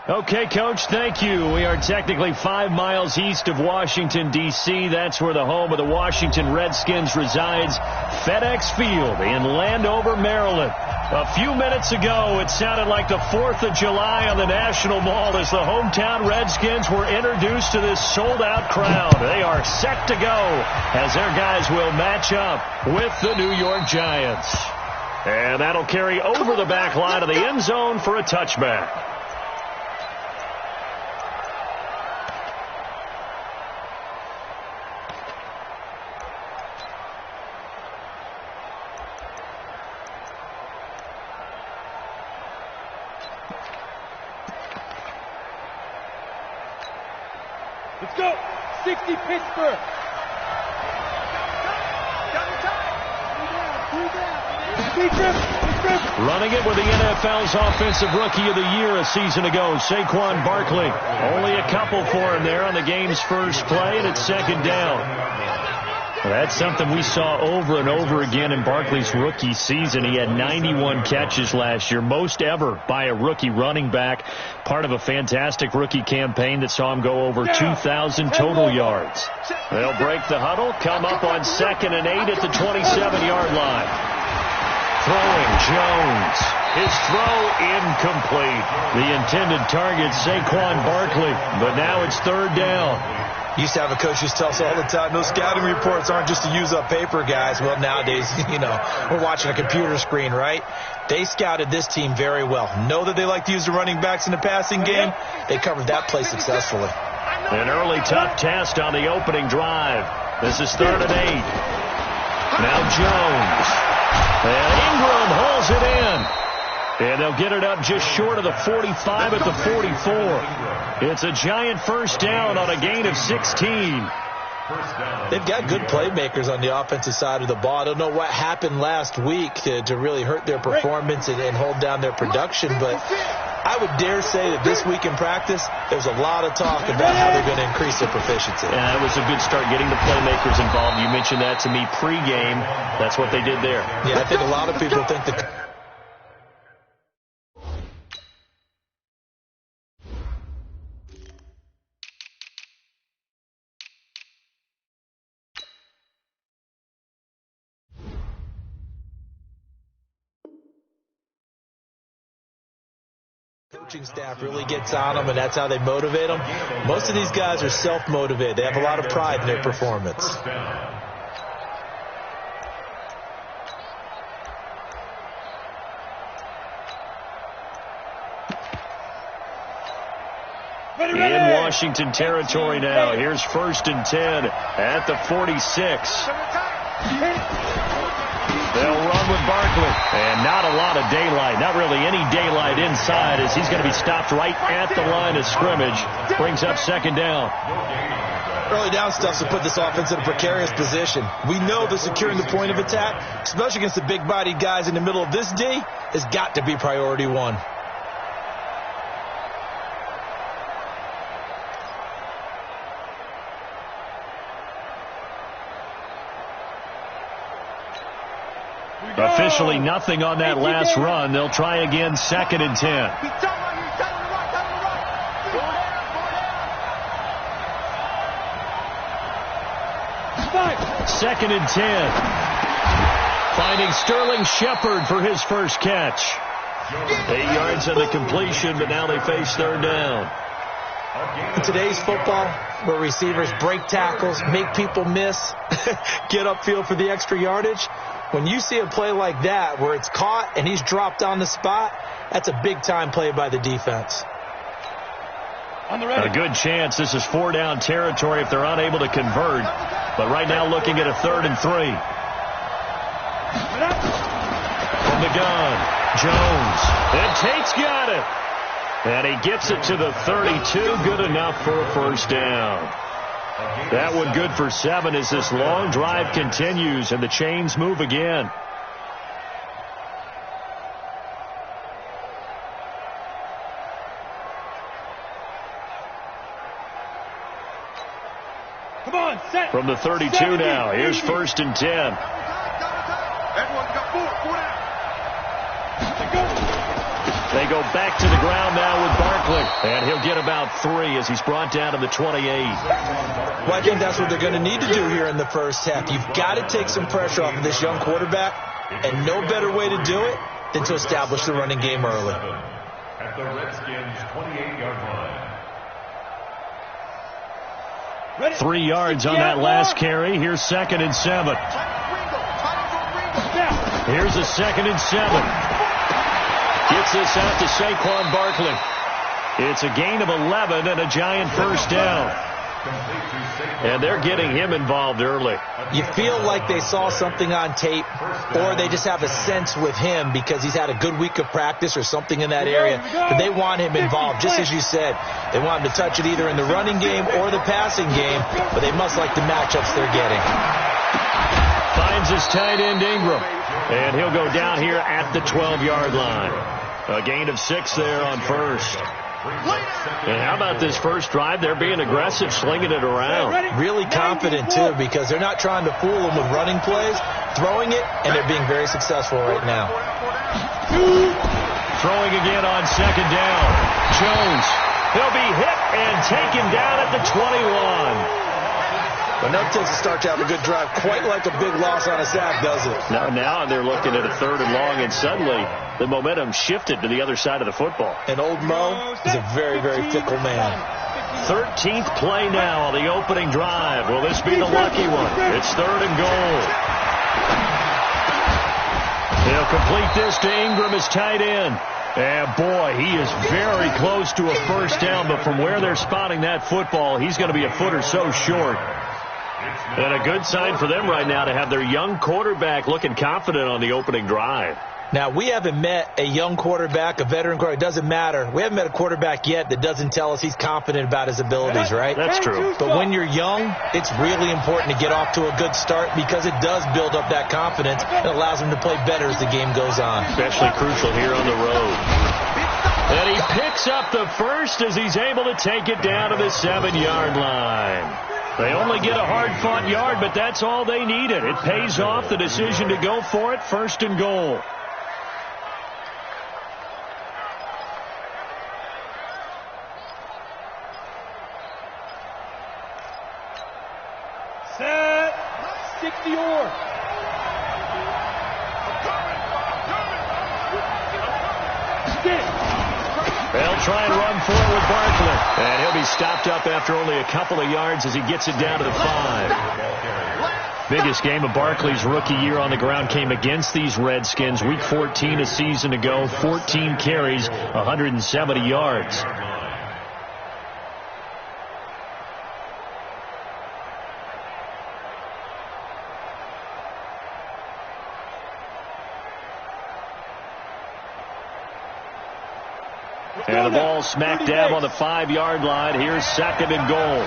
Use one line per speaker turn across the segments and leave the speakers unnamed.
Okay, Coach, thank you. We are technically 5 miles east of Washington, D.C. That's where the home of the Washington Redskins resides, FedEx Field in Landover, Maryland. A few minutes ago, it sounded like the 4th of July on the National Mall as the hometown Redskins were introduced to this sold-out crowd. They are set to go as their guys will match up with the New York Giants. And that'll carry over the back line of the end zone for a touchback.
Let's go. 60 Pittsburgh.
Running it with the NFL's Offensive Rookie of the Year a season ago, Saquon Barkley. Only a couple for him there on the game's first play, and it's second down. Well, that's something we saw over and over again in Barkley's rookie season. He had 91 catches last year, most ever by a rookie running back, part of a fantastic rookie campaign that saw him go over 2,000 total yards. They'll break the huddle, come up on 2nd and 8 at the 27-yard line. Throwing Jones. His throw incomplete. The intended target, Saquon Barkley, but now it's third down.
Used to have a coach who tells us all the time, those scouting reports aren't just to use up paper, guys. Well, nowadays, we're watching a computer screen, right? They scouted this team very well. Know that they like to use the running backs in the passing game. They covered that play successfully.
An early tough test on the opening drive. This is 3rd and 8. Now Jones. And Ingram hauls it in. And they'll get it up just short of the 45 at the 44. It's a Giant first down on a gain of 16.
They've got good playmakers on the offensive side of the ball. I don't know what happened last week to really hurt their performance and hold down their production, but I would dare say that this week in practice, there's a lot of talk about how they're going to increase their proficiency.
Yeah, it was a good start getting the playmakers involved. You mentioned that to me pregame. That's what they did there.
Yeah, I think a lot of people think that. Coaching staff really gets on them, and that's how they motivate them. Most of these guys are self-motivated. They have a lot of pride in their performance.
In Washington territory now. Here's 1st and 10 at the 46. They'll run with Barkley. And not a lot of daylight. Not really any daylight inside as he's going to be stopped right at the line of scrimmage. Brings up 2nd down.
Early down stuff to put this offense in a precarious position. We know that securing the point of attack, especially against the big-bodied guys in the middle of this D, has got to be priority one.
Officially nothing on that last run. They'll try again, 2nd and 10. 2nd and 10. Finding Sterling Shepard for his first catch. 8 yards on the completion, but now they face 3rd down.
In today's football, where receivers break tackles, make people miss, get upfield for the extra yardage, when you see a play like that where it's caught and he's dropped on the spot, that's a big-time play by the defense.
A good chance this is 4-down territory if they're unable to convert. But right now looking at a 3rd and 3. From the gun, Jones. And Tate's got it. And he gets it to the 32. Good enough for a first down. That one good for 7 as this long drive continues and the chains move again. From the 32 now, here's 1st and 10. They go back to the ground now with Barkley. Barkley, and he'll get about 3 as he's brought down to the 28.
Well, I think that's what they're going to need to do here in the first half. You've got to take some pressure off of this young quarterback, and no better way to do it than to establish the running game early.
At the Redskins' 28-yard line.
3 yards on that last carry. Here's 2nd and 7. Here's a 2nd and 7. Gets this out to Saquon Barkley. It's a gain of 11 and a giant first down. And they're getting him involved early.
You feel like they saw something on tape, or they just have a sense with him because he's had a good week of practice or something in that area. But they want him involved, just as you said. They want him to touch it either in the running game or the passing game, but they must like the matchups they're getting.
Finds his tight end Ingram, and he'll go down here at the 12-yard line. A gain of 6 there on first. And how about this first drive? They're being aggressive, slinging it around.
Really confident, too, because they're not trying to fool them with running plays, throwing it, and they're being very successful right now.
Throwing again on 2nd down. Jones. He'll be hit and taken down at the 21.
But no takes to start to have a good drive, quite like a big loss on a sack, does it?
Now they're looking at a 3rd and long, and suddenly the momentum shifted to the other side of the football.
And old Mo is a very, very fickle man.
13th play now on the opening drive. Will this be the lucky one? It's 3rd and goal. He'll complete this to Ingram as tight end. And, boy, he is very close to a first down, but from where they're spotting that football, he's going to be a foot or so short. And a good sign for them right now to have their young quarterback looking confident on the opening drive.
Now, we haven't met a young quarterback, a veteran quarterback. It doesn't matter. We haven't met a quarterback yet that doesn't tell us he's confident about his abilities, right?
That's true.
But when you're young, it's really important to get off to a good start because it does build up that confidence and allows him to play better as the game goes on.
Especially crucial here on the road. And he picks up the first as he's able to take it down to the 7-yard line. They only get a hard-fought yard, but that's all they needed. It pays off the decision to go for it, 1st and goal.
Set. 60-or.
They'll try and run for it with Barkley. And he'll be stopped up after only a couple of yards as he gets it down to the 5. Biggest game of Barkley's rookie year on the ground came against these Redskins. Week 14 a season ago, 14 carries, 170 yards. And the ball smack dab on the 5-yard line. Here's 2nd and goal.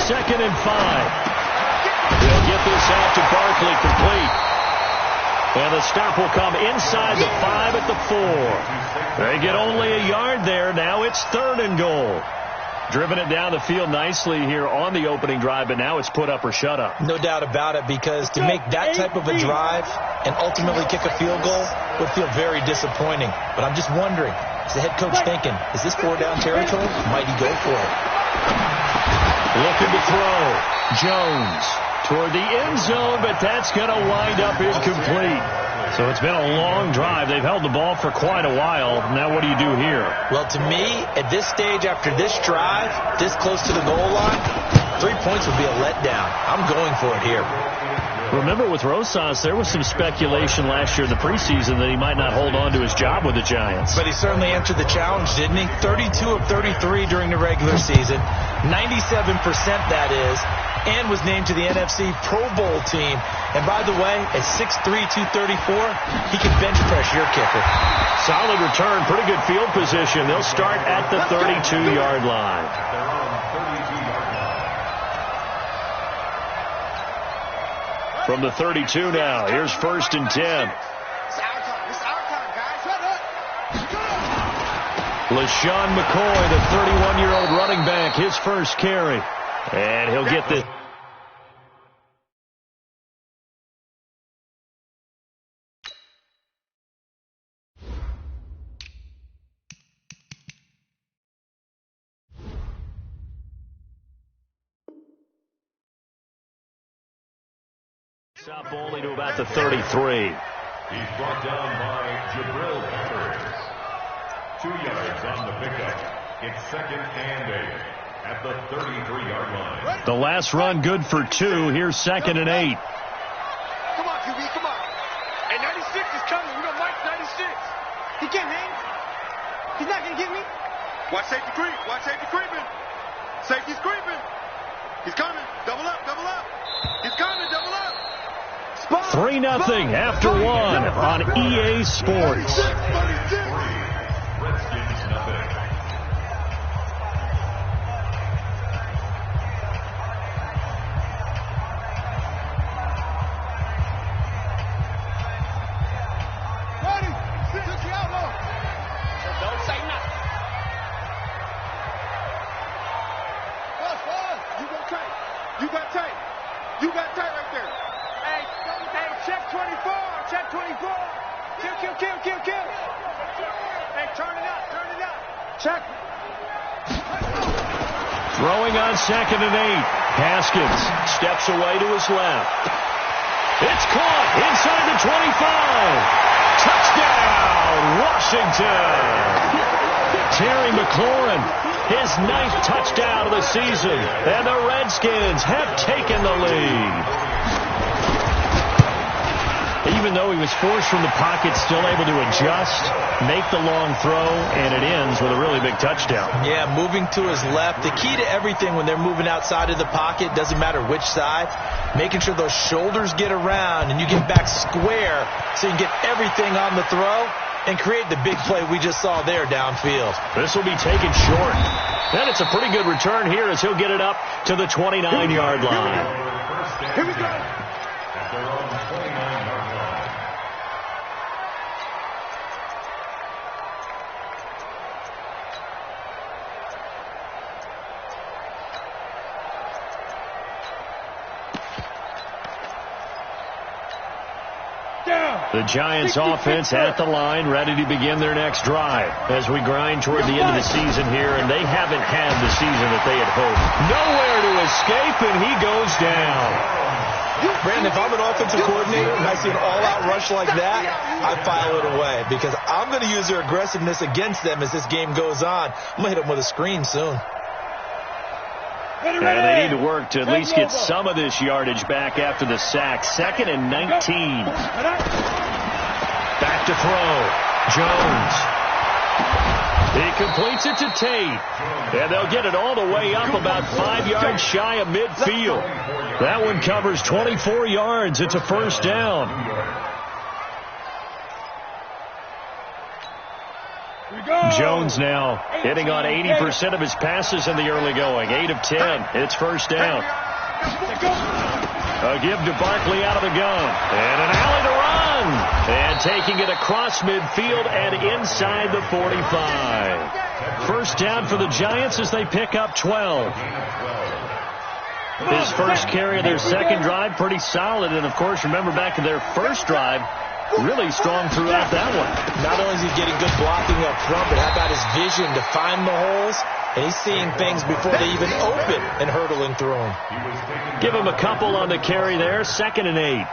2nd and 5. They'll get this out to Barkley complete. And the stop will come inside the 5 at the 4. They get only a yard there. Now it's 3rd and goal. Driven it down the field nicely here on the opening drive, but now it's put up or shut up.
No doubt about it, because to make that type of a drive and ultimately kick a field goal would feel very disappointing. But I'm just wondering, is the head coach thinking, is this 4-down territory? Might he go for it?
Looking to throw. Jones toward the end zone, but that's going to wind up incomplete. So it's been a long drive. They've held the ball for quite a while. Now what do you do here?
Well, to me, at this stage, after this drive, this close to the goal line, 3 points would be a letdown. I'm going for it here.
Remember, with Rosas, there was some speculation last year in the preseason that he might not hold on to his job with the Giants.
But he certainly answered the challenge, didn't he? 32 of 33 during the regular season, 97% that is, and was named to the NFC Pro Bowl team. And by the way, at 6'3", 234, he can bench press your kicker.
Solid return, pretty good field position. They'll start at the 32-yard line. From the 32 now, here's 1st and 10. LaShawn McCoy, the 31-year-old running back, his first carry. And he'll get this. It's up only to about the 33.
He's brought down by Jabril Peppers. 2 yards on the pickup. It's 2nd and 8 at the 33-yard line.
The last run good for 2. Here's 2nd and 8.
Come on, QB, come on. Hey, 96 is coming. We got Mike 96. He can't hang. He's not going to get me. Watch safety creep. Watch safety creeping. Safety's creeping. He's coming. Double up, double up. He's coming, double up.
3-0 after 1 on EA Sports.
Redskins nothing.
Ready? Took you out low. Don't say nothing. You got tight. You got tight. You got tight right there. Hey, check 24. Check 24. Kill. Hey, turn it up. Check.
Throwing on 2nd and 8. Haskins steps away to his left. It's caught inside the 25. Touchdown, Washington. Terry McLaurin, his 9th touchdown of the season. And the Redskins have taken the lead. Even though he was forced from the pocket, still able to adjust, make the long throw, and it ends with a really big touchdown.
Yeah, moving to his left. The key to everything when they're moving outside of the pocket, doesn't matter which side, making sure those shoulders get around and you get back square so you can get everything on the throw and create the big play we just saw there downfield.
This will be taken short. Then it's a pretty good return here as he'll get it up to the 29-yard line.
Here we go.
At their own 29-yard line.
The Giants offense at the line, ready to begin their next drive as we grind toward the end of the season here, and they haven't had the season that they had hoped. Nowhere to escape, and he goes down.
Brandon, if I'm an offensive coordinator and I see an all-out rush like that, I file it away because I'm going to use their aggressiveness against them as this game goes on. I'm going to hit them with a screen soon.
And they need to work to at least get some of this yardage back after the sack. 2nd and 19. Back to throw. Jones. He completes it to Tate. And they'll get it all the way up about 5 yards shy of midfield. That one covers 24 yards. It's a first down. Jones now hitting on 80% of his passes in the early going. 8 of 10. It's first down. A give to Barkley out of the gun. And an alley to run. And taking it across midfield and inside the 45. First down for the Giants as they pick up 12. His first carry of their second drive, pretty solid. And, of course, remember back to their first drive, really strong throughout that one.
Not only is he getting good blocking up front, but how about his vision to find the holes? And he's seeing things before they even open and hurtling through them.
Give him a couple on the carry there. 2nd and 8.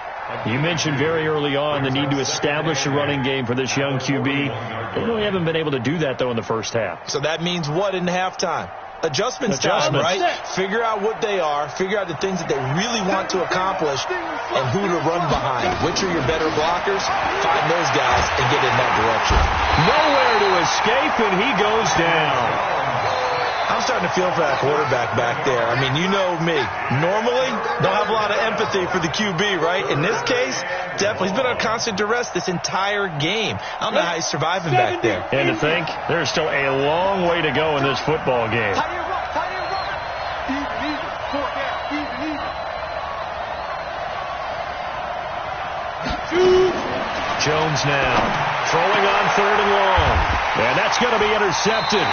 You mentioned very early on the need to establish a running game for this young QB. They really haven't been able to do that, though, in the first half.
So that means what in halftime? Adjustments time, right? Figure out what they are, figure out the things that they really want to accomplish, and who to run behind. Which are your better blockers? Find those guys and get in that direction.
Nowhere to escape, and he goes down.
I'm starting to feel for that quarterback back there. I mean, you know me. Normally, don't have a lot of empathy for the QB, right? In this case, definitely. He's been on constant duress this entire game. I don't know how he's surviving back there.
And to think, there's still a long way to go in this football game. Jones now throwing on 3rd and long. And that's going to be intercepted.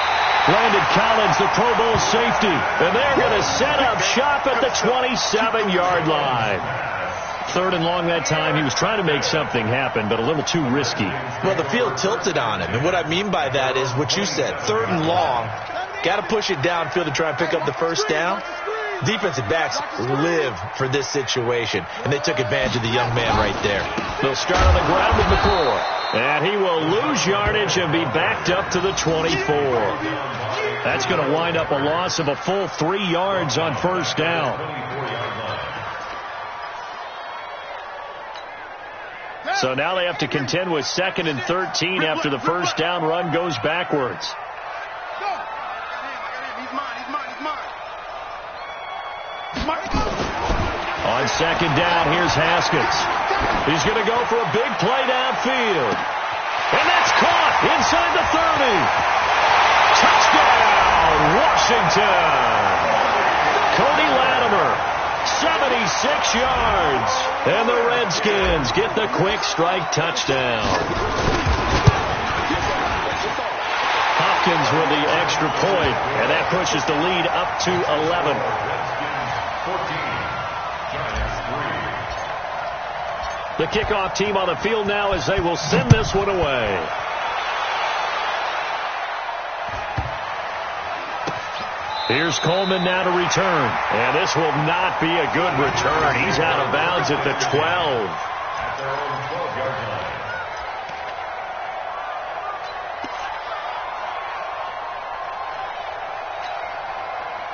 Landon Collins, the Pro Bowl safety. And they're going to set up shop at the 27-yard line. 3rd and long that time. He was trying to make something happen, but a little too risky.
Well, the field tilted on him. And what I mean by that is what you said. 3rd and long. Got to push it downfield to try and pick up the first down. Defensive backs live for this situation, and they took advantage of the young man right there.
They'll start on the ground with McCoy, and he will lose yardage and be backed up to the 24. That's going to wind up a loss of a full 3 yards on first down. So now they have to contend with 2nd and 13 after the first down run goes backwards. On 2nd down, here's Haskins. He's going to go for a big play downfield. And that's caught inside the 30. Touchdown, Washington. Cody Latimer, 76 yards. And the Redskins get the quick strike touchdown. Hopkins with the extra point, and that pushes the lead up to 11. The kickoff team on the field now as they will send this one away. Here's Coleman now to return. And this will not be a good return. He's out of bounds at the 12.
At their own 12-yard line.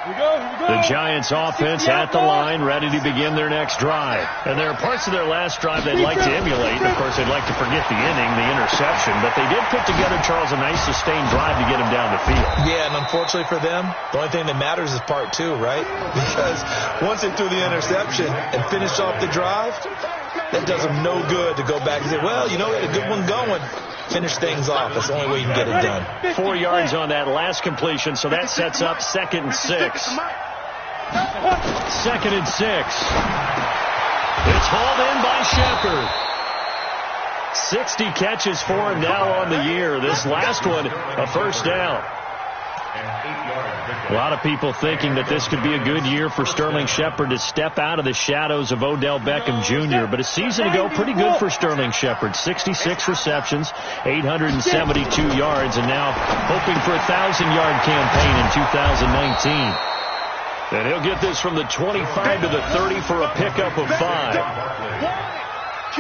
The Giants offense at the line, ready to begin their next drive. And there are parts of their last drive they'd like to emulate. Of course, they'd like to forget the inning, the interception. But they did put together, Charles, a nice sustained drive to get him down the field.
Yeah, and unfortunately for them, the only thing that matters is part 2, right? Because once they threw the interception and finished off the drive, that does them no good to go back and say, well, you know, we had a good one going. Finish things off. That's the only way you can get it done.
4 yards on that last completion, so that sets up 2nd and 6. 2nd and 6. It's hauled in by Shepard. 60 catches for him now on the year. This last one, a first down. A lot of people thinking that this could be a good year for Sterling Shepard to step out of the shadows of Odell Beckham Jr. But a season ago, pretty good for Sterling Shepard. 66 receptions, 872 yards, and now hoping for a 1,000-yard campaign in 2019. And he'll get this from the 25 to the 30 for a pickup of 5.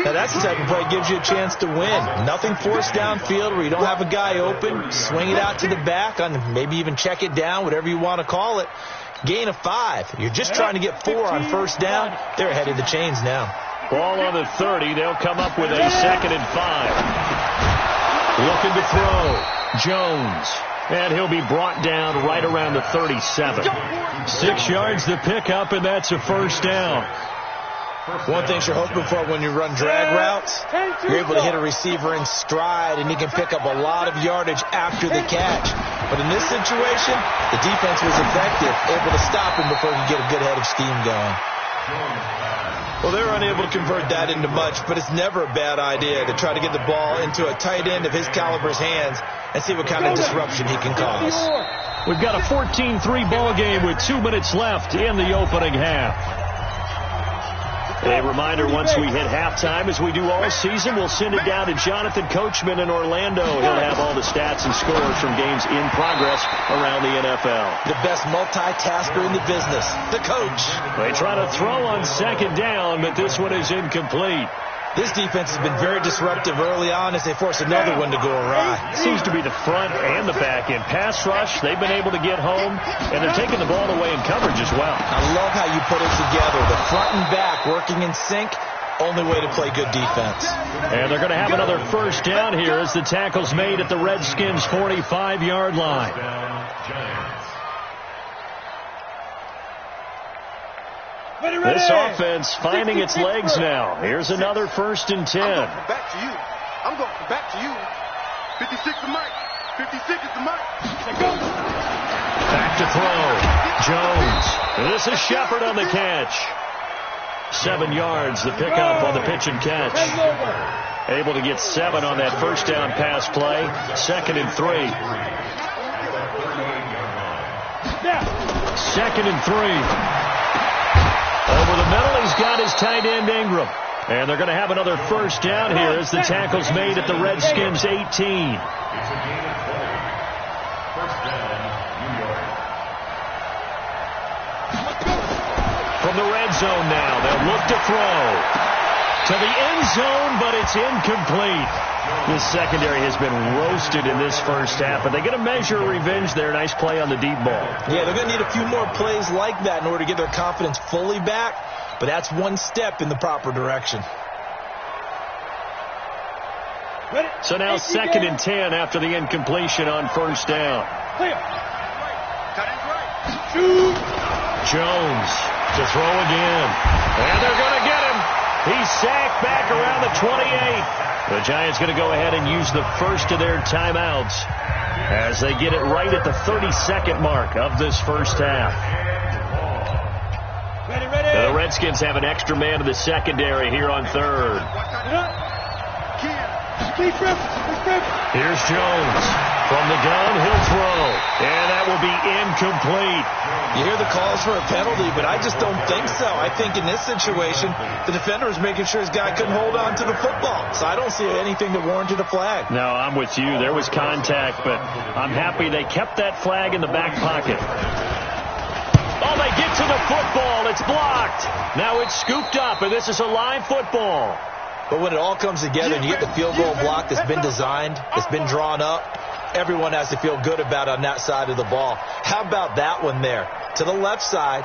Now that's the type of play that gives you a chance to win. Nothing forced downfield where you don't have a guy open. Swing it out to the back, on maybe even check it down, whatever you want to call it. Gain of 5. You're just trying to get 4 on first down. They're ahead of the chains now.
Ball on the 30. They'll come up with a 2nd and 5. Looking to throw. Jones. And he'll be brought down right around the 37. 6 yards the pickup, and that's a first down.
One thing you're hoping for when you run drag routes, you're able to hit a receiver in stride, and he can pick up a lot of yardage after the catch. But in this situation, the defense was effective, able to stop him before he could get a good head of steam going. Well, they were unable to convert that into much, but it's never a bad idea to try to get the ball into a tight end of his caliber's hands and see what kind of disruption he can cause.
We've got a 14-3 ball game with 2 minutes left in the opening half. A reminder, once we hit halftime, as we do all season, we'll send it down to Jonathan Coachman in Orlando. He'll have all the stats and scores from games in progress around the NFL.
The best multitasker in the business, the coach.
They try to throw on 2nd down, but this one is incomplete.
This defense has been very disruptive early on as they force another one to go awry.
Seems to be the front and the back end. Pass rush, they've been able to get home, and they're taking the ball away in coverage as well.
I love how you put it together. The front and back working in sync, only way to play good defense.
And they're going to have another first down here as the tackle's made at the Redskins' 45-yard line. This offense finding its legs now. Here's another 1st and 10.
I'm going back to you. 56 to Mike. 56 is the Mike.
Back to throw. Jones. This is Shepard on the catch. 7 yards, the pickup on the pitch and catch. Able to get 7 on that first down pass play. 2nd and 3. 2nd and 3. Over the middle, he's got his tight end Ingram. And they're going to have another first down here as the tackle's made at the Redskins' 18.
It's a gain of 20. First down, New York.
from the red zone now. They'll look to throw to the end zone, but it's incomplete. This secondary has been roasted in this first half, but they get a measure of revenge there. Nice play on the deep ball.
Yeah, they're going to need a few more plays like that in order to get their confidence fully back, but that's one step in the proper direction.
So now 2nd and 10 after the incompletion on first down. Jones to throw again. And they're going to get him. He's sacked back around the 28. The Giants going to go ahead and use the first of their timeouts as they get it right at the 32nd mark of this first half. Now the Redskins have an extra man in the secondary here on third. Here's Jones. From the gun, he'll throw. And that will be incomplete.
You hear the calls for a penalty, but I just don't think so. I think in this situation, the defender was making sure his guy couldn't hold on to the football. So I don't see anything that warranted a flag.
No, I'm with you. There was contact, but I'm happy they kept that flag in the back pocket. Oh, they get to the football. It's blocked. Now it's scooped up, and this is a live football.
But when it all comes together and you get the field goal block that's been designed, that's been drawn up, everyone has to feel good about on that side of the ball. How about that one there? To the left side,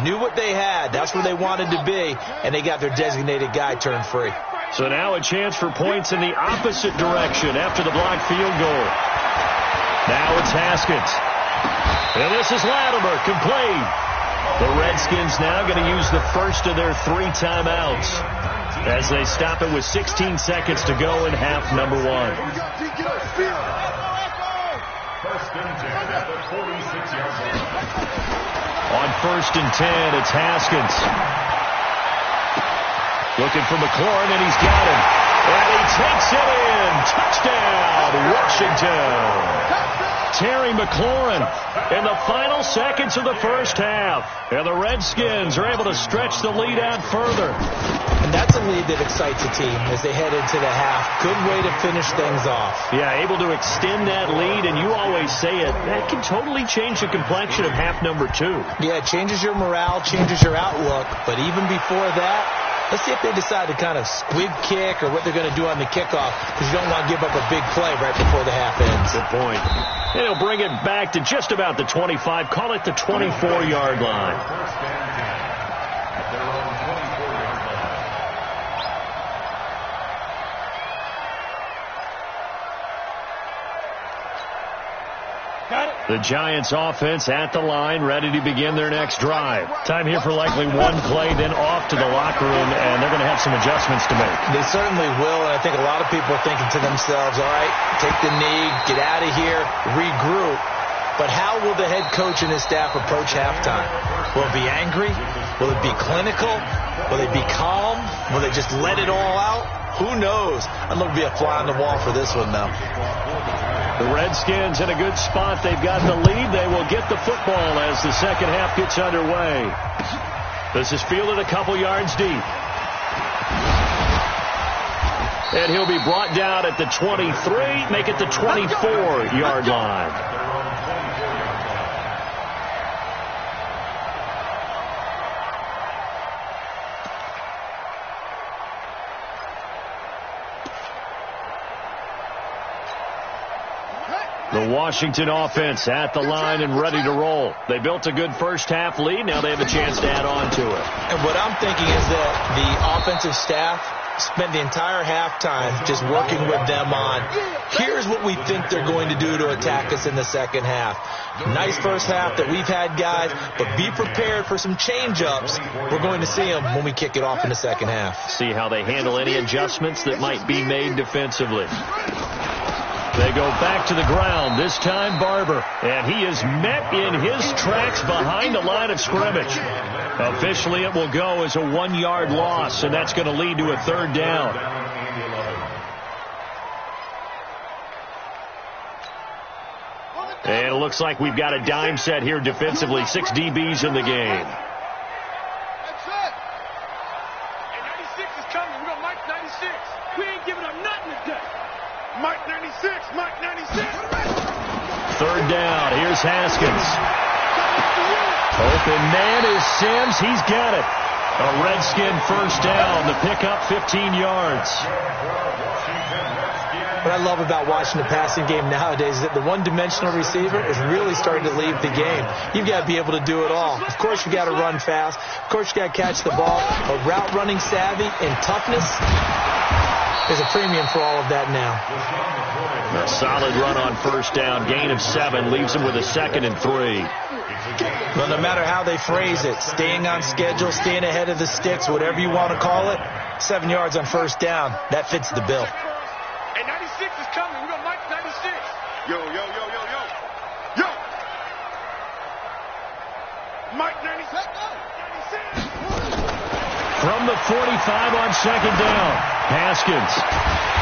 knew what they had. That's where they wanted to be, and they got their designated guy turned free.
So now a chance for points in the opposite direction after the blocked field goal. Now it's Haskins. And this is Latimer, complete. The Redskins now going to use the first of their 3 timeouts as they stop it with 16 seconds to go in half number 1.
First and 10 at the 46-yard line.
On 1st and 10, it's Haskins. Looking for McLaurin, and he's got him. And he takes it in. Touchdown, Washington. Terry McLaurin in the final seconds of the first half. And the Redskins are able to stretch the lead out further.
And that's a lead that excites a team as they head into the half. Good way to finish things off.
Yeah, able to extend that lead, and you always say it, that can totally change the complexion of half number 2.
Yeah, it changes your morale, changes your outlook. But even before that, let's see if they decide to kind of squib kick or what they're going to do on the kickoff, because you don't want to give up a big play right before the half ends.
Good point. And he'll bring it back to just about the 25. Call it the 24-yard line.
First and 10 at their own 24-yard line.
The Giants offense at the line, ready to begin their next drive. Time here for likely one play, then off to the locker room, and they're going to have some adjustments to make.
They certainly will, and I think a lot of people are thinking to themselves, all right, take the knee, get out of here, regroup. But how will the head coach and his staff approach halftime? Will it be angry? Will it be clinical? Will they be calm? Will they just let it all out? Who knows? I'd love to be a fly on the wall for this one, though.
The Redskins in a good spot. They've got the lead. They will get the football as the second half gets underway. This is fielded a couple yards deep. And he'll be brought down at the 23, make it the 24-yard line. The Washington offense at the line and ready to roll. They built a good first half lead. Now they have a chance to add on to it.
And what I'm thinking is that the offensive staff spent the entire halftime just working with them on, here's what we think they're going to do to attack us in the second half. Nice first half that we've had, guys, but be prepared for some change-ups. We're going to see them when we kick it off in the second half.
See how they handle any adjustments that might be made defensively. They go back to the ground, this time Barber, and he is met in his tracks behind the line of scrimmage. Officially, it will go as a 1-yard loss, and that's going to lead to a third down. And it looks like we've got a dime set here defensively, 6 DBs in the game.
Mike 96, Mike 96.
Third down, here's Haskins. Open man is Sims. He's got it. A Redskin first down. The pickup, 15 yards.
What I love about watching the passing game nowadays is that the one-dimensional receiver is really starting to leave the game. You've got to be able to do it all. Of course, you got to run fast. Of course, you got to catch the ball. But route running savvy and toughness is a premium for all of that now.
A solid run on first down. Gain of 7 leaves him with a 2nd and 3.
Well, no matter how they phrase it, staying on schedule, staying ahead of the sticks, whatever you want to call it, 7 yards on first down, that fits the bill.
Hey, 96 is coming. We're going to Mike 96. Yo. Mike 96.
From the 45 on 2nd down. Haskins.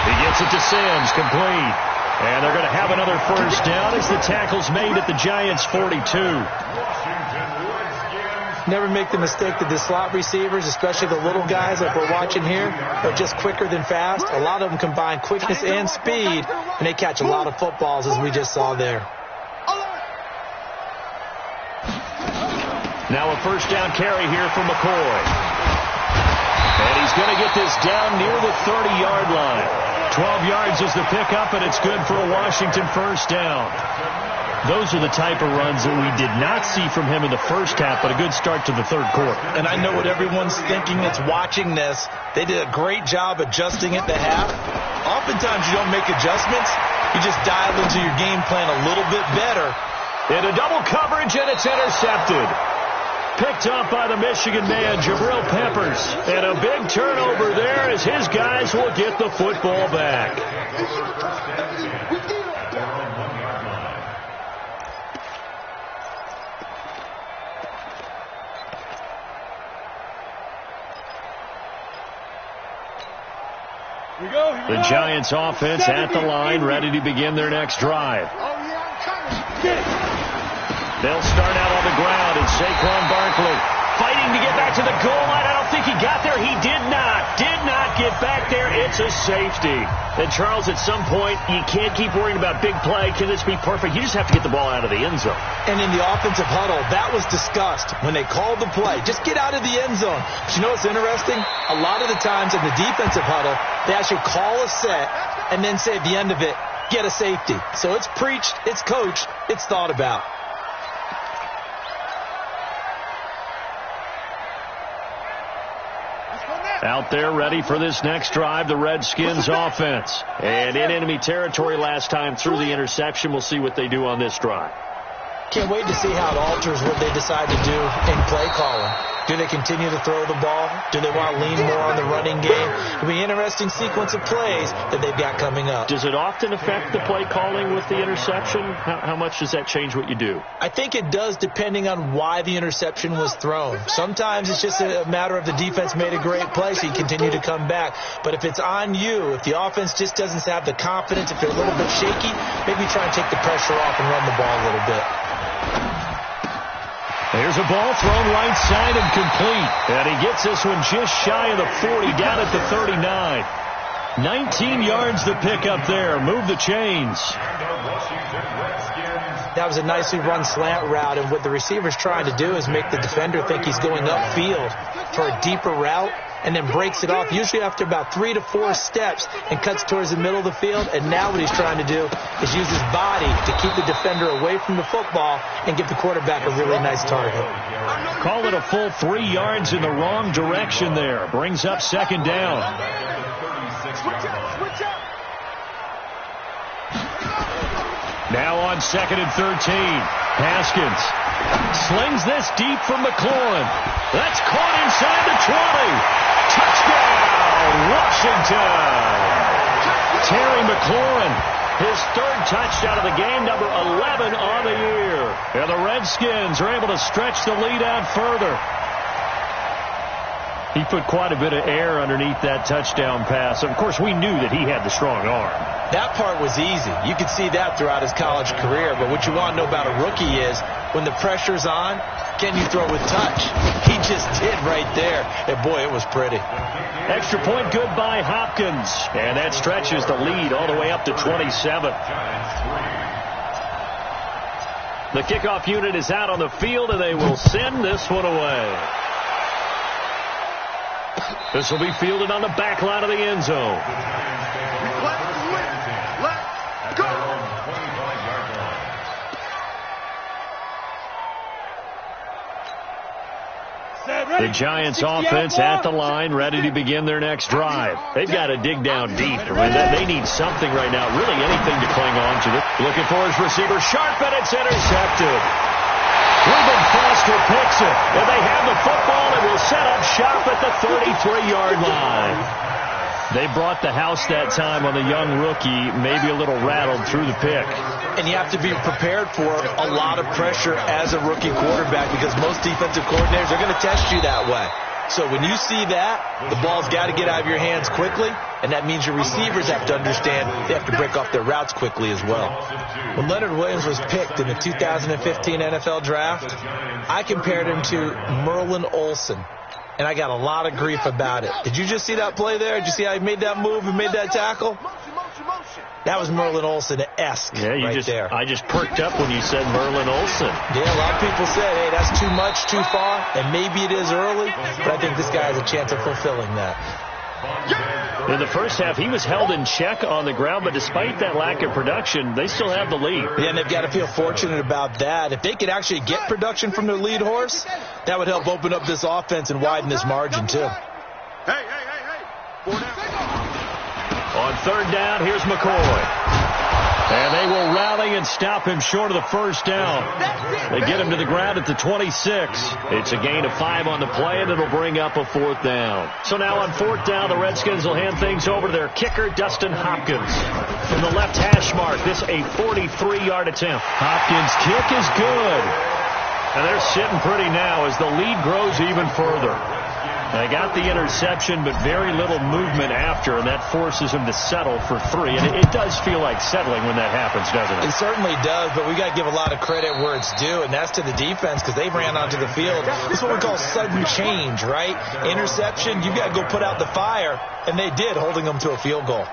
He gets it to Sims, complete. And they're going to have another first down as the tackle's made at the Giants' 42.
Never make the mistake that the slot receivers, especially the little guys like we're watching here, are just quicker than fast. A lot of them combine quickness and speed, and they catch a lot of footballs, as we just saw there.
Now a first down carry here for McCoy. And he's going to get this down near the 30-yard line. 12 yards is the pickup, and it's good for a Washington first down. Those are the type of runs that we did not see from him in the first half, but a good start to the third quarter.
And I know what everyone's thinking that's watching this. They did a great job adjusting at the half. Oftentimes you don't make adjustments. You just dial into your game plan a little bit better.
Into double coverage, and it's intercepted. Picked up by the Michigan man, Jabril Peppers. And a big turnover there as his guys will get the football back. The Giants offense at the line, ready to begin their next drive. They'll start out on the ground, and Saquon Barkley fighting to get back to the goal line. I don't think he got there. He did not get back there. It's a safety. And, Charles, at some point, you can't keep worrying about big play. Can this be perfect? You just have to get the ball out of the end zone.
And in the offensive huddle, that was discussed when they called the play. Just get out of the end zone. But you know what's interesting? A lot of the times in the defensive huddle, they actually call a set and then say at the end of it, get a safety. So it's preached, it's coached, it's thought about.
Out there ready for this next drive, the Redskins offense. And in enemy territory last time through the interception. We'll see what they do on this drive.
Can't wait to see how it alters what they decide to do in play calling. Do they continue to throw the ball? Do they want to lean more on the running game? It'll be an interesting sequence of plays that they've got coming up.
Does it often affect the play calling with the interception? How much does that change what you do?
I think it does, depending on why the interception was thrown. Sometimes it's just a matter of the defense made a great play, so you continue to come back. But if it's on you, if the offense just doesn't have the confidence, if they're a little bit shaky, maybe try and take the pressure off and run the ball a little bit.
There's a ball thrown right side and complete. And he gets this one just shy of the 40, down at the 39. 19 yards to pick up there. Move the chains.
That was a nicely run slant route, and what the receiver's trying to do is make the defender think he's going upfield for a deeper route, and then breaks it off, usually after about 3 to 4 steps, and cuts towards the middle of the field. And now what he's trying to do is use his body to keep the defender away from the football and give the quarterback a really nice target.
Call it a full 3 yards in the wrong direction there. Brings up second down. Now on 2nd and 13. Haskins slings this deep from McLaurin. That's caught inside the 20. Touchdown, Washington. Terry McLaurin, his 3rd touchdown of the game, number 11 on the year. And the Redskins are able to stretch the lead out further. He put quite a bit of air underneath that touchdown pass. Of course, we knew that he had the strong arm.
That part was easy. You could see that throughout his college career. But what you want to know about a rookie is when the pressure's on, can you throw with touch? He just did right there. And, boy, it was pretty.
Extra point good by Hopkins. And that stretches the lead all the way up to 27. The kickoff unit is out on the field, and they will send this one away. This will be fielded on the back line of the end zone.
Let's go!
The Giants offense at the line, ready to begin their next drive. They've got to dig down deep. I mean, they need something right now, really anything to cling on to. Looking for his receiver, sharp, and it's intercepted. Reuben Foster picks it, and they have the football and will set up shop at the 33-yard line. They brought the house that time on the young rookie, maybe a little rattled through the pick.
And you have to be prepared for a lot of pressure as a rookie quarterback because most defensive coordinators are going to test you that way. So when you see that, the ball's got to get out of your hands quickly, and that means your receivers have to understand they have to break off their routes quickly as well. When Leonard Williams was picked in the 2015 NFL Draft, I compared him to Merlin Olsen. And I got a lot of grief about it. Did you just see that play there? Did you see how he made that move and made that tackle? That was Merlin Olsen-esque there.
I just perked up when you said Merlin Olsen.
Yeah, a lot of people said, hey, that's too much, too far, and maybe it is early, but I think this guy has a chance of fulfilling that.
In the first half, he was held in check on the ground, but despite that lack of production, they still have the lead.
Yeah, and they've got to feel fortunate about that. If they could actually get production from their lead horse, that would help open up this offense and widen this margin, too.
Hey.
On third down, here's McCoy. And they will rally and stop him short of the first down. They get him to the ground at the 26. It's a gain of 5 on the play, and it'll bring up a fourth down. So now on fourth down, the Redskins will hand things over to their kicker, Dustin Hopkins. From the left hash mark, this a 43-yard attempt. Hopkins' kick is good. And they're sitting pretty now as the lead grows even further. They got the interception, but very little movement after, and that forces him to settle for 3. And it does feel like settling when that happens, doesn't it?
It certainly does, but we got to give a lot of credit where it's due, and that's to the defense because they ran onto the field. This is what we call sudden change, right? Interception, you got to go put out the fire, and they did, holding them to a field goal.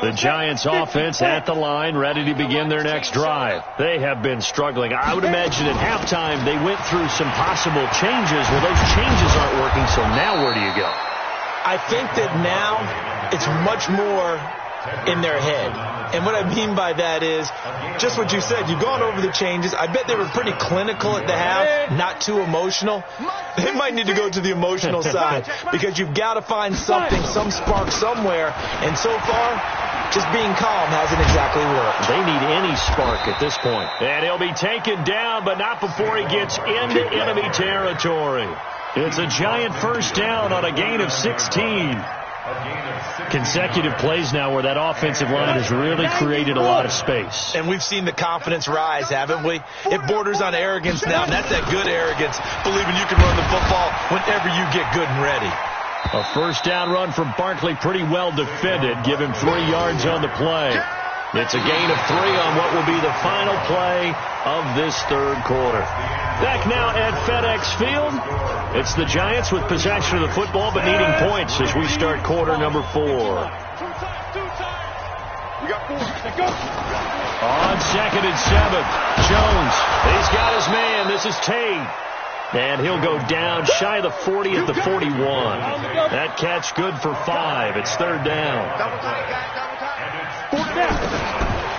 The Giants offense at the line, ready to begin their next drive. They have been struggling. I would imagine at halftime they went through some possible changes. Well, those changes aren't working, so now where do you go?
I think that now it's much more in their head. And what I mean by that is just what you said. You've gone over the changes. I bet they were pretty clinical at the half, not too emotional. They might need to go to the emotional side because you've got to find something, some spark somewhere. And so far, just being calm hasn't exactly worked.
They need any spark at this point. And he'll be taken down, but not before he gets into enemy territory. It's a Giant first down on a gain of 16. Consecutive plays now where that offensive line has really created a lot of space.
And we've seen the confidence rise, haven't we? It borders on arrogance now, and that's that good arrogance, believing you can run the football whenever you get good and ready.
A first down run from Barkley, pretty well defended. Give him 3 yards on the play. It's a gain of 3 on what will be the final play of this third quarter. Back now at FedEx Field. It's the Giants with possession of the football but needing points as we start quarter number 4. On second and 7, Jones. He's got his man. This is Tate. And he'll go down shy of the 40 at the 41. That catch good for 5. It's third down.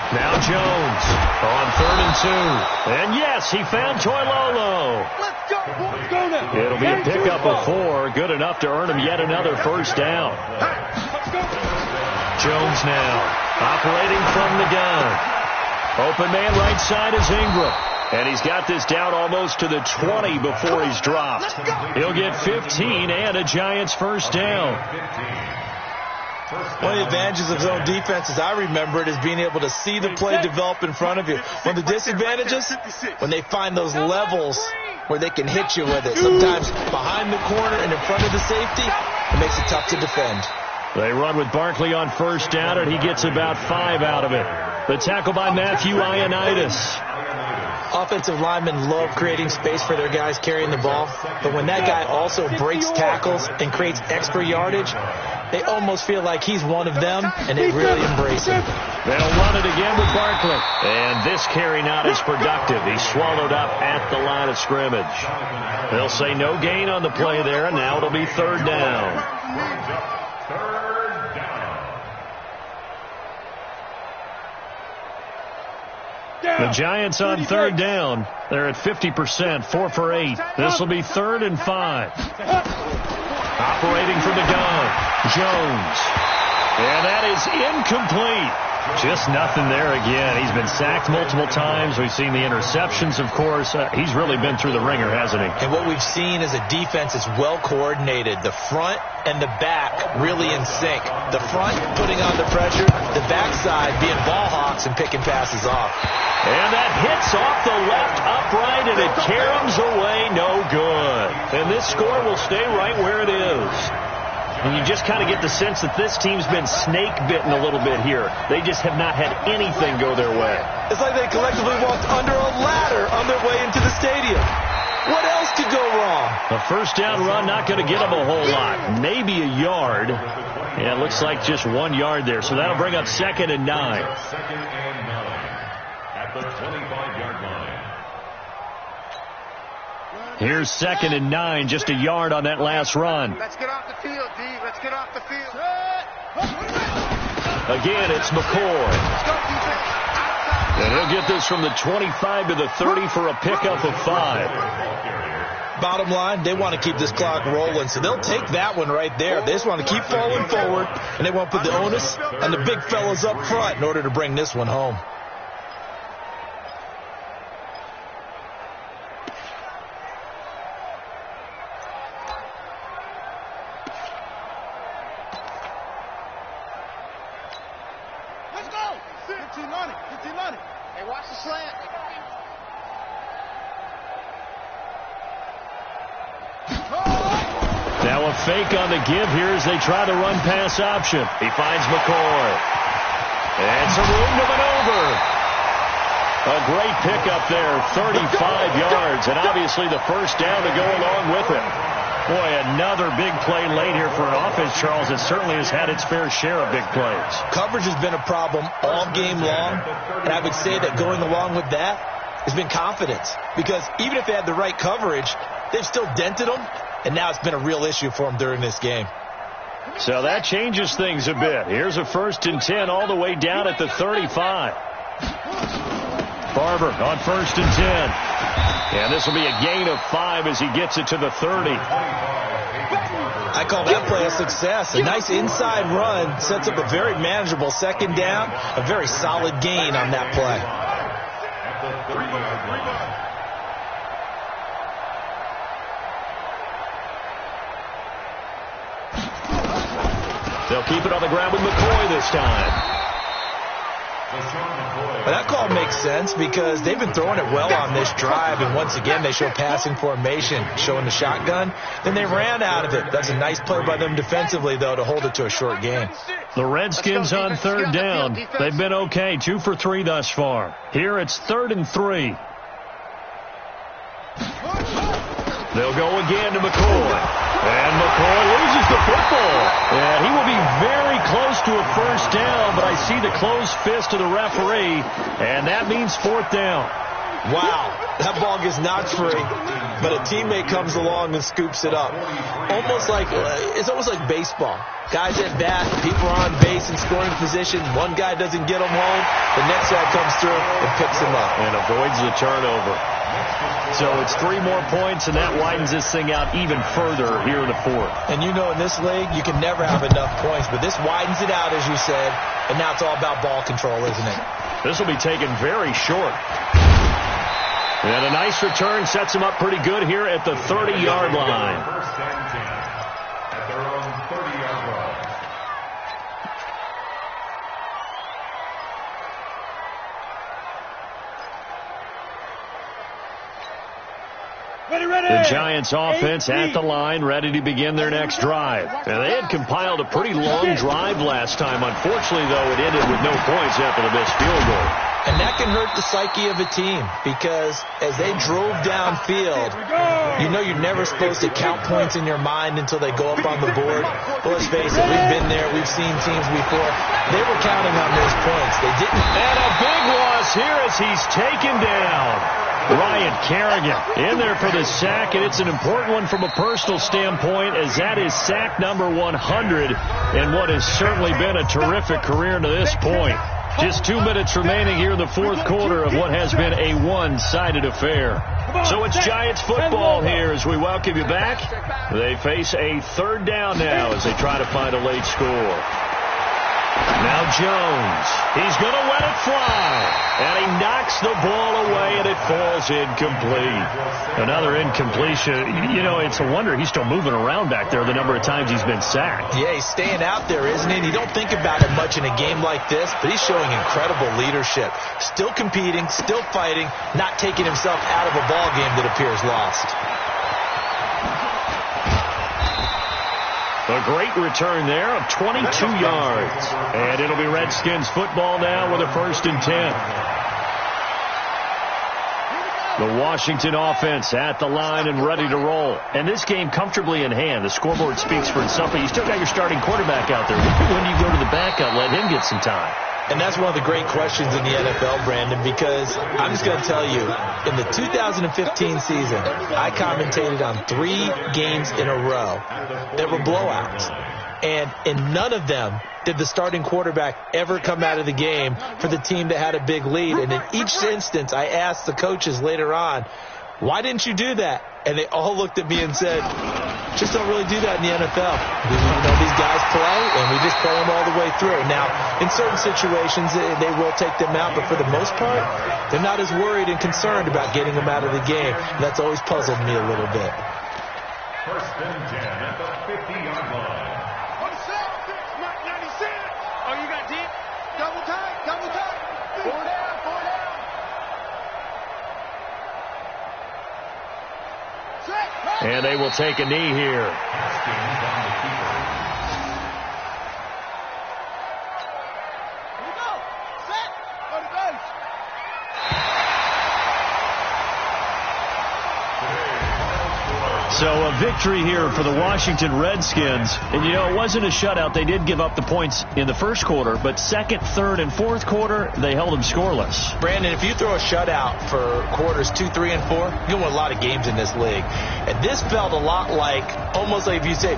Now Jones on third and 2. And yes, he found Toilolo.
Let's go, boys. Go now.
It'll be a pickup of 4. Good enough to earn him yet another first down. Jones now operating from the gun. Open man right side is Ingram. And he's got this down almost to the 20 before he's dropped. He'll get 15 and a Giants first down.
One of the advantages of zone defense, as I remember it, is being able to see the play develop in front of you. One of the disadvantages, when they find those levels where they can hit you with it. Sometimes behind the corner and in front of the safety, it makes it tough to defend.
They run with Barkley on first down, and he gets about 5 out of it. The tackle by Matthew Ioannidis.
Offensive linemen love creating space for their guys carrying the ball, but when that guy also breaks tackles and creates extra yardage, they almost feel like he's one of them, and they really embrace him.
They'll run it again with Barkley. And this carry not as productive. He's swallowed up at the line of scrimmage. They'll say no gain on the play there, and now it'll be third down. The Giants on third down. They're at 50%, 4 for 8. This will be 3rd and 5. Operating from the gun, Jones. And that is incomplete. Just nothing there again. He's been sacked multiple times. We've seen the interceptions, of course. He's really been through the ringer, hasn't he?
And what we've seen is a defense that's well coordinated. The front and the back really in sync. The front putting on the pressure, the backside being ball hawks and picking passes off.
And that hits off the left upright, and it caroms away, no good. And this score will stay right where it is. And you just kind of get the sense that this team's been snake-bitten a little bit here. They just have not had anything go their way.
It's like they collectively walked under a ladder on their way into the stadium. What else could go wrong?
A first down run not going to get them a whole lot. Maybe a yard. Yeah, it looks like just 1 yard there. So that'll bring up 2nd and 9.
2nd and 9 at the 25-yard line.
Here's 2nd and 9, just a yard on that last run.
Let's get off the field, D. Let's get off the field.
Again, it's McCoy. And he'll get this from the 25 to the 30 for a pickup of 5.
Bottom line, they want to keep this clock rolling, so they'll take that one right there. They just want to keep falling forward, and they won't put the onus on the big fellas up front in order to bring this one home.
Hey, watch the slant.
Now a fake on the give here as they try the run-pass option. He finds McCoy. And some room to maneuver. A great pickup there, 35 yards, and obviously the first down to go along with it. Boy, another big play late here for an offense, Charles, that certainly has had its fair share of big plays.
Coverage has been a problem all game long, and I would say that going along with that has been confidence. Because even if they had the right coverage, they've still dented them, and now it's been a real issue for them during this game.
So that changes things a bit. Here's a 1st and 10 all the way down at the 35. Barber on 1st and 10. And this will be a gain of 5 as he gets it to the 30.
I call that play a success. A nice inside run sets up a very manageable 2nd down. A very solid gain on that play.
They'll keep it on the ground with McCoy this time.
But that call makes sense because they've been throwing it well on this drive, and once again they show passing formation, showing the shotgun. Then they ran out of it. That's a nice play by them defensively, though, to hold it to a short game.
The Redskins on 3rd down. They've been okay, 2 for 3 thus far. Here it's 3rd and 3. They'll go again to McCoy. And McCoy loses the football. And he will be very close to a first down, but I see the closed fist of the referee, and that means 4th down.
Wow, that ball gets knocked free, but a teammate comes along and scoops it up. It's almost like baseball. Guys at bat, people are on base in scoring position. One guy doesn't get them home. The next guy comes through and picks him up.
And avoids the turnover. So it's 3 more points, and that widens this thing out even further here in the 4th.
And you know in this league, you can never have enough points, but this widens it out, as you said, and now it's all about ball control, isn't it?
This will be taken very short. And a nice return sets him up pretty good here at the 30-yard line.
1st and 10 at their own 30-yard line.
The Giants offense at the line, ready to begin their next drive. And they had compiled a pretty long drive last time. Unfortunately, though, it ended with no points after the missed field goal.
And that can hurt the psyche of a team because as they drove downfield, you know you're never supposed to count points in your mind until they go up on the board. But let's face it, we've been there. We've seen teams before. They were counting on those points. They didn't.
And a big loss here as he's taken down. Ryan Kerrigan in there for the sack, and it's an important one from a personal standpoint as that is sack number 100 in what has certainly been a terrific career to this point. Just 2 minutes remaining here in the fourth quarter of what has been a one-sided affair. So it's Giants football here as we welcome you back. They face a third down now as they try to find a late score. Now Jones, he's going to let it fly. And he knocks the ball away, and it falls incomplete. Another incompletion. You know, it's a wonder he's still moving around back there the number of times he's been sacked.
Yeah, he's staying out there, isn't he? And you don't think about it much in a game like this, but he's showing incredible leadership. Still competing, still fighting, not taking himself out of a ball game that appears lost.
A great return there of 22 yards. And it'll be Redskins football now with a 1st and 10. The Washington offense at the line and ready to roll. And this game comfortably in hand. The scoreboard speaks for itself, but you still got your starting quarterback out there. When do you go to the backup? Let him get some time.
And that's one of the great questions in the NFL, Brandon, because I'm just going to tell you, in the 2015 season, I commentated on 3 games in a row that were blowouts. And in none of them did the starting quarterback ever come out of the game for the team that had a big lead. And in each instance, I asked the coaches later on, why didn't you do that? And they all looked at me and said, just don't really do that in the NFL. You know, these guys play, and we just play them all the way through. Now, in certain situations, they will take them out, but for the most part, they're not as worried and concerned about getting them out of the game. And that's always puzzled me a little bit.
1st and 10 at the 50-yard line.
Oh, you got deep? Double time, double time. 4 down, 4 down.
And they will take a knee here. So a victory here for the Washington Redskins. And, you know, it wasn't a shutout. They did give up the points in the first quarter, but second, third, and fourth quarter, they held them scoreless.
Brandon, if you throw a shutout for quarters 2, 3, and 4, you'll win a lot of games in this league. And this felt a lot like, almost like if you say